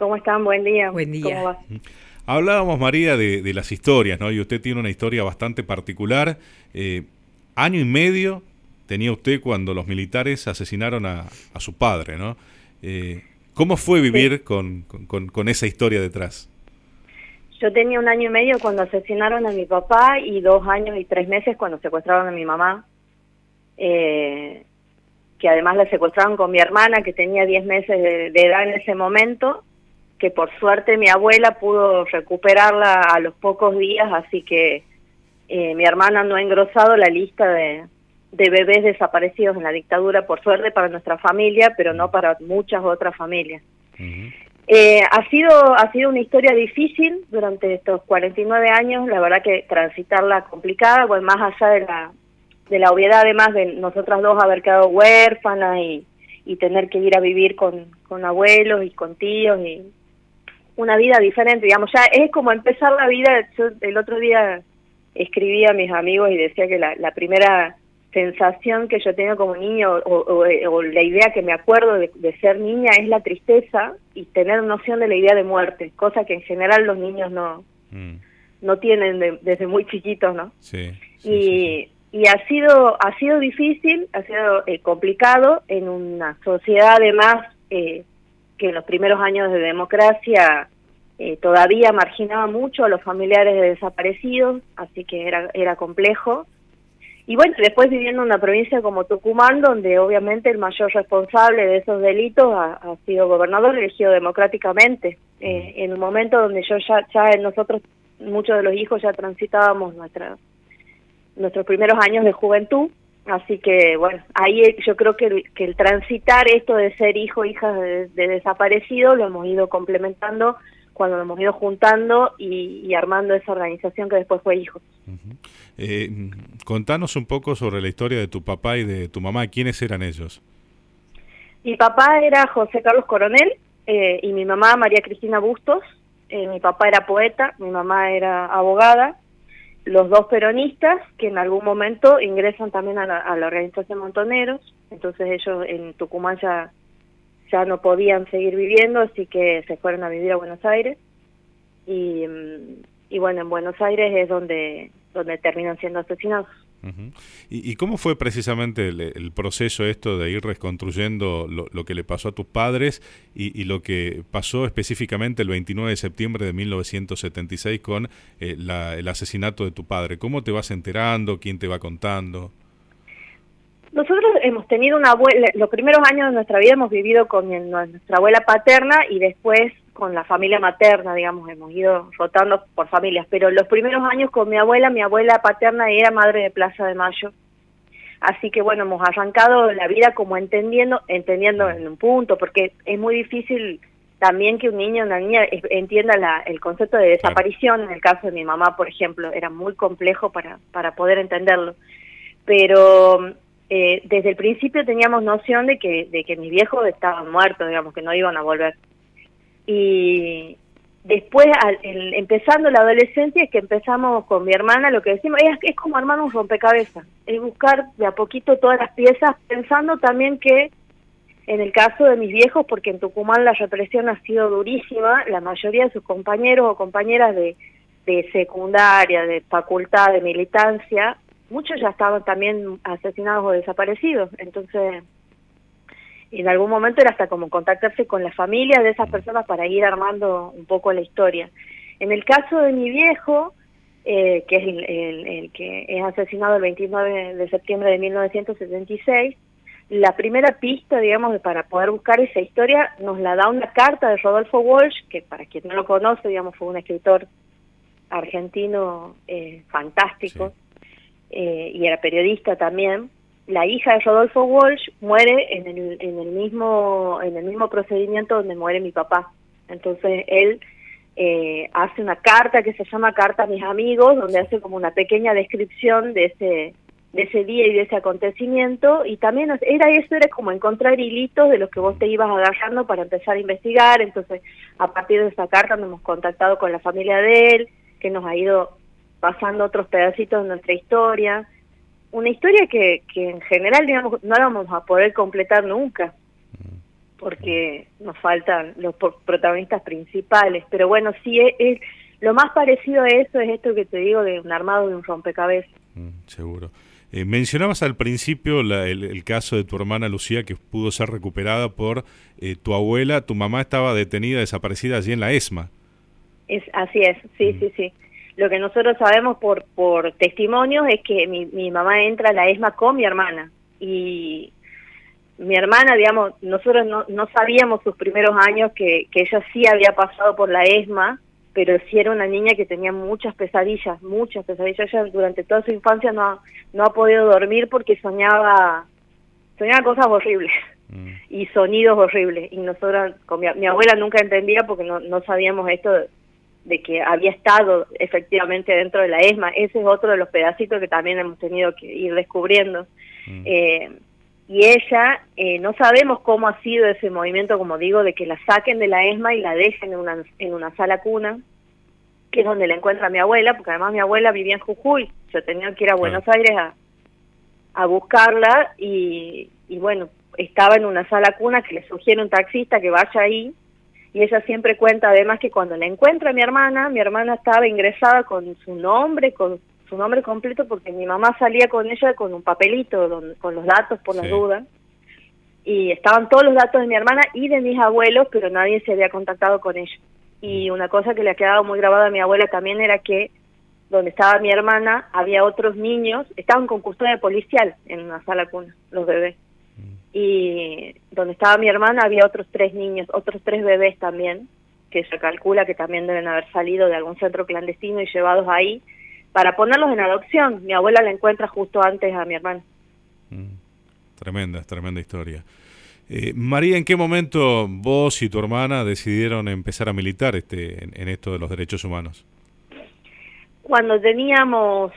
¿Cómo están? Buen día. Buen ¿Cómo día. va? Hablábamos, María, de las historias, ¿no? Y usted tiene una historia bastante particular. Año y medio tenía usted cuando los militares asesinaron a su padre, ¿no? ¿Cómo fue Sí. vivir con esa historia detrás? Yo tenía 1 año y medio cuando asesinaron a mi papá y 2 años y 3 meses cuando secuestraron a mi mamá, que además la secuestraron con mi hermana que tenía 10 meses de edad en ese momento, que por suerte mi abuela pudo recuperarla a los pocos días, así que mi hermana no ha engrosado la lista de bebés desaparecidos en la dictadura, por suerte para nuestra familia, pero no para muchas otras familias. Uh-huh. Ha sido una historia difícil durante estos 49 años, la verdad que transitarla complicada, pues más allá de la obviedad, además de nosotras dos haber quedado huérfanas y tener que ir a vivir con abuelos y con tíos y una vida diferente, digamos, ya es como empezar la vida. Yo el otro día escribí a mis amigos y decía que la primera sensación que yo tenía como niño o la idea que me acuerdo de ser niña es la tristeza y tener noción de la idea de muerte, cosa que en general los niños no tienen desde muy chiquitos, ¿no? Sí, Sí. Y ha sido difícil, ha sido complicado en una sociedad además que en los primeros años de democracia todavía marginaba mucho a los familiares de desaparecidos, así que era complejo. Y bueno, después viviendo en una provincia como Tucumán, donde obviamente el mayor responsable de esos delitos ha sido gobernador elegido democráticamente, en un momento donde nosotros, muchos de los hijos ya transitábamos nuestros primeros años de juventud, así que bueno, ahí yo creo que el transitar esto de ser hijo o hija de desaparecido lo hemos ido complementando cuando lo hemos ido juntando y armando esa organización que después fue Hijos. Uh-huh. Contanos un poco sobre la historia de tu papá y de tu mamá. ¿Quiénes eran ellos? Mi papá era José Carlos Coronel y mi mamá María Cristina Bustos. Mi papá era poeta, mi mamá era abogada, los dos peronistas que en algún momento ingresan también a la organización Montoneros. Entonces ellos en Tucumán ya no podían seguir viviendo, así que se fueron a vivir a Buenos Aires y bueno, en Buenos Aires es donde terminan siendo asesinados. Uh-huh. ¿Y cómo fue precisamente el proceso esto de ir reconstruyendo lo que le pasó a tus padres y lo que pasó específicamente el 29 de septiembre de 1976 con el asesinato de tu padre? ¿Cómo te vas enterando? ¿Quién te va contando? Nosotros hemos tenido una abuela, los primeros años de nuestra vida hemos vivido con nuestra abuela paterna y después con la familia materna, digamos, hemos ido rotando por familias, pero los primeros años con mi abuela paterna era madre de Plaza de Mayo, así que bueno, hemos arrancado la vida como entendiendo en un punto, porque es muy difícil también que un niño o una niña entienda el concepto de desaparición. Claro. En el caso de mi mamá, por ejemplo, era muy complejo para poder entenderlo, pero desde el principio teníamos noción de que mis viejos estaban muertos, digamos, que no iban a volver. Y después, empezando la adolescencia, es que empezamos con mi hermana, lo que decimos, es como armar un rompecabezas, es buscar de a poquito todas las piezas, pensando también que en el caso de mis viejos, porque en Tucumán la represión ha sido durísima, la mayoría de sus compañeros o compañeras de secundaria, de facultad, de militancia, muchos ya estaban también asesinados o desaparecidos, entonces en algún momento era hasta como contactarse con la familia de esas personas para ir armando un poco la historia. En el caso de mi viejo, que es el que es asesinado el 29 de septiembre de 1976, la primera pista, digamos, para poder buscar esa historia nos la da una carta de Rodolfo Walsh, que para quien no lo conoce, digamos, fue un escritor argentino fantástico. Sí. Y era periodista también. La hija de Rodolfo Walsh muere en el mismo procedimiento donde muere mi papá. Entonces él hace una carta que se llama Carta a mis amigos, donde hace como una pequeña descripción de ese día y de ese acontecimiento, y también era como encontrar hilitos de los que vos te ibas agarrando para empezar a investigar. Entonces a partir de esa carta nos hemos contactado con la familia de él, que nos ha ido pasando otros pedacitos de nuestra historia, una historia que en general, digamos, no la vamos a poder completar nunca, porque nos faltan los protagonistas principales. Pero bueno, sí, lo más parecido a eso es esto que te digo de un armado de un rompecabezas. Seguro. Mencionabas al principio el caso de tu hermana Lucía, que pudo ser recuperada por tu abuela. Tu mamá estaba detenida, desaparecida allí en la ESMA. Así es, sí, sí. Lo que nosotros sabemos por testimonios es que mi mamá entra a la ESMA con mi hermana. Y mi hermana, digamos, nosotros no sabíamos sus primeros años que ella sí había pasado por la ESMA, pero sí era una niña que tenía muchas pesadillas. Ella durante toda su infancia no ha podido dormir porque soñaba cosas horribles y sonidos horribles. Y nosotros, mi abuela nunca entendía porque no sabíamos esto de que había estado efectivamente dentro de la ESMA. Ese es otro de los pedacitos que también hemos tenido que ir descubriendo. Y ella, no sabemos cómo ha sido ese movimiento, como digo, de que la saquen de la ESMA y la dejen en una sala cuna, que es donde la encuentra mi abuela, porque además mi abuela vivía en Jujuy. Yo tenía que ir a Buenos Aires a buscarla y bueno, estaba en una sala cuna que le sugiere un taxista que vaya ahí, y ella siempre cuenta además que cuando la encuentra mi hermana estaba ingresada con su nombre completo, porque mi mamá salía con ella con un papelito con los datos por las dudas, y estaban todos los datos de mi hermana y de mis abuelos, pero nadie se había contactado con ella. Y una cosa que le ha quedado muy grabada a mi abuela también era que donde estaba mi hermana había otros niños, estaban con custodia policial en una sala cuna, los bebés. Y donde estaba mi hermana había otros 3 niños, otros 3 bebés también, que se calcula que también deben haber salido de algún centro clandestino y llevados ahí para ponerlos en adopción. Mi abuela la encuentra justo antes a mi hermana. Tremenda historia. María, ¿en qué momento vos y tu hermana decidieron empezar a militar en esto de los derechos humanos? Cuando teníamos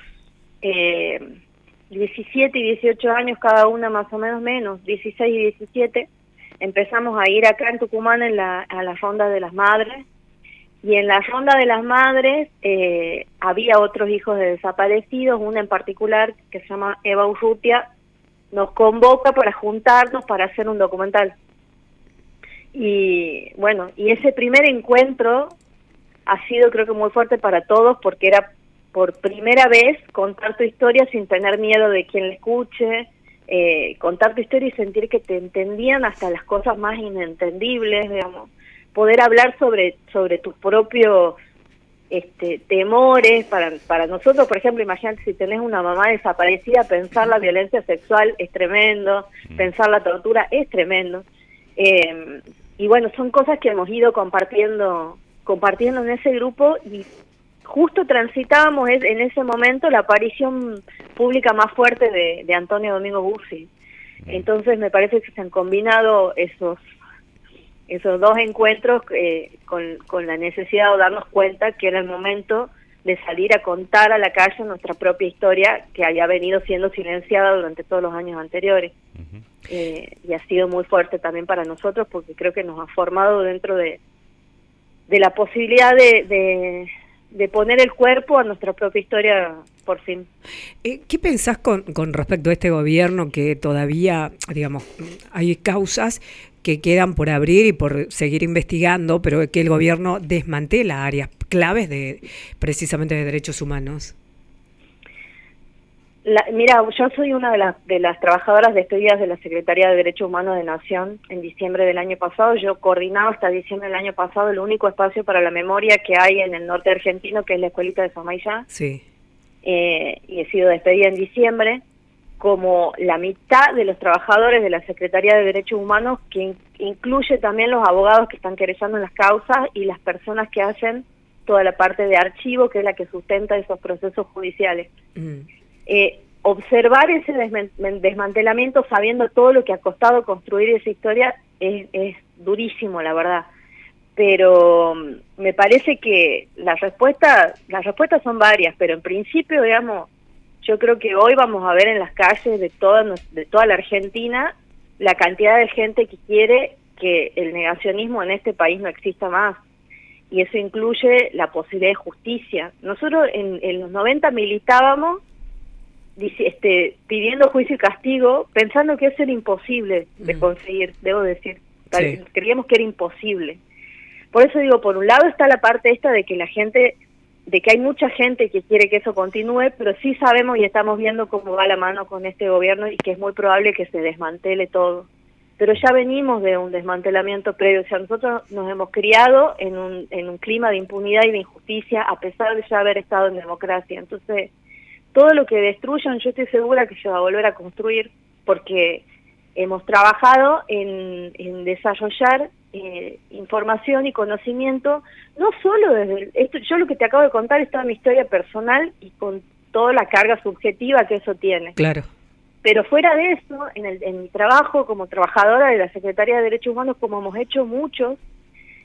17 y 18 años cada una, más o menos, 16 y 17, empezamos a ir acá en Tucumán a la Ronda de las Madres. Y en la Ronda de las Madres había otros hijos de desaparecidos, una en particular que se llama Eva Urrutia, nos convoca para juntarnos para hacer un documental. Y bueno, y ese primer encuentro ha sido, creo que muy fuerte para todos, porque era por primera vez contar tu historia sin tener miedo de quien la escuche, contar tu historia y sentir que te entendían hasta las cosas más inentendibles, digamos. Poder hablar sobre tus propios temores. Para nosotros, por ejemplo, imagínate si tenés una mamá desaparecida, pensar la violencia sexual es tremendo, pensar la tortura es tremendo. Y bueno, son cosas que hemos ido compartiendo en ese grupo, y justo transitábamos en ese momento la aparición pública más fuerte de Antonio Domingo Bussi. Entonces me parece que se han combinado esos 2 encuentros con la necesidad de darnos cuenta que era el momento de salir a contar a la calle nuestra propia historia, que había venido siendo silenciada durante todos los años anteriores. Y ha sido muy fuerte también para nosotros, porque creo que nos ha formado dentro de la posibilidad de poner el cuerpo a nuestra propia historia por fin. ¿Qué pensás con respecto a este gobierno, que todavía, digamos, hay causas que quedan por abrir y por seguir investigando, pero que el gobierno desmantela áreas claves precisamente de derechos humanos? Mira, yo soy una de las trabajadoras despedidas de la Secretaría de Derechos Humanos de Nación en diciembre del año pasado. Yo coordinaba hasta diciembre del año pasado el único espacio para la memoria que hay en el norte argentino, que es la Escuelita de Somaillá. Sí. Y he sido despedida en diciembre. Como la mitad de los trabajadores de la Secretaría de Derechos Humanos, que incluye también los abogados que están querellando las causas y las personas que hacen toda la parte de archivo, que es la que sustenta esos procesos judiciales. Observar ese desmantelamiento, sabiendo todo lo que ha costado construir esa historia, es durísimo, la verdad. Pero me parece que las respuestas son varias, pero en principio, digamos, yo creo que hoy vamos a ver en las calles de toda la Argentina la cantidad de gente que quiere que el negacionismo en este país no exista más. Y eso incluye la posibilidad de justicia. Nosotros en los 90 militábamos pidiendo juicio y castigo, pensando que eso era imposible de conseguir, debo decir. Sí. Creíamos que era imposible. Por eso digo, por un lado está la parte esta de que hay mucha gente que quiere que eso continúe, pero sí sabemos y estamos viendo cómo va la mano con este gobierno y que es muy probable que se desmantele todo. Pero ya venimos de un desmantelamiento previo, o sea, nosotros nos hemos criado en un clima de impunidad y de injusticia a pesar de ya haber estado en democracia. Entonces, todo lo que destruyan yo estoy segura que se va a volver a construir porque hemos trabajado en desarrollar información y conocimiento, no solo desde esto, yo lo que te acabo de contar es toda mi historia personal y con toda la carga subjetiva que eso tiene. Claro. Pero fuera de eso, en mi trabajo como trabajadora de la Secretaría de Derechos Humanos, como hemos hecho muchos,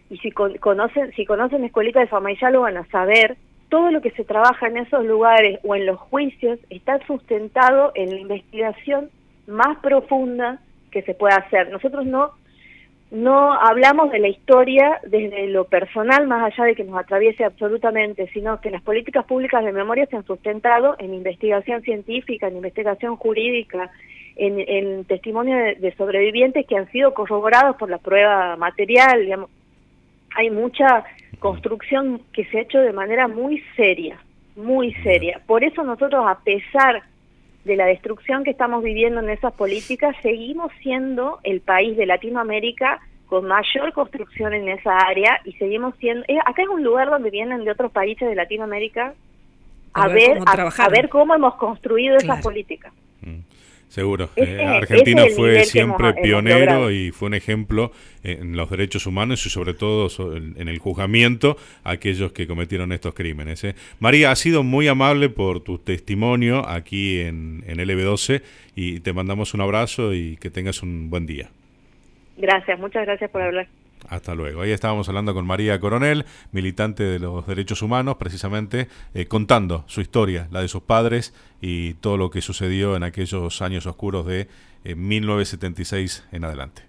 y si conocen Escuelita de Famaillá lo van a saber, todo lo que se trabaja en esos lugares o en los juicios está sustentado en la investigación más profunda que se pueda hacer. Nosotros no hablamos de la historia desde lo personal, más allá de que nos atraviese absolutamente, sino que las políticas públicas de memoria se han sustentado en investigación científica, en investigación jurídica, en testimonio de sobrevivientes que han sido corroborados por la prueba material. Digamos. Hay mucha construcción que se ha hecho de manera muy seria, muy seria. Por eso nosotros, a pesar de la destrucción que estamos viviendo en esas políticas, seguimos siendo el país de Latinoamérica con mayor construcción en esa área y seguimos siendo... acá es un lugar donde vienen de otros países de Latinoamérica a ver cómo hemos construido esas políticas. Seguro. Argentina fue siempre pionero y fue un ejemplo en los derechos humanos y sobre todo en el juzgamiento a aquellos que cometieron estos crímenes. María, ha sido muy amable por tu testimonio aquí en LB12 y te mandamos un abrazo y que tengas un buen día. Gracias, muchas gracias por hablar. Hasta luego. Ahí estábamos hablando con María Coronel, militante de los derechos humanos, precisamente contando su historia, la de sus padres y todo lo que sucedió en aquellos años oscuros de 1976 en adelante.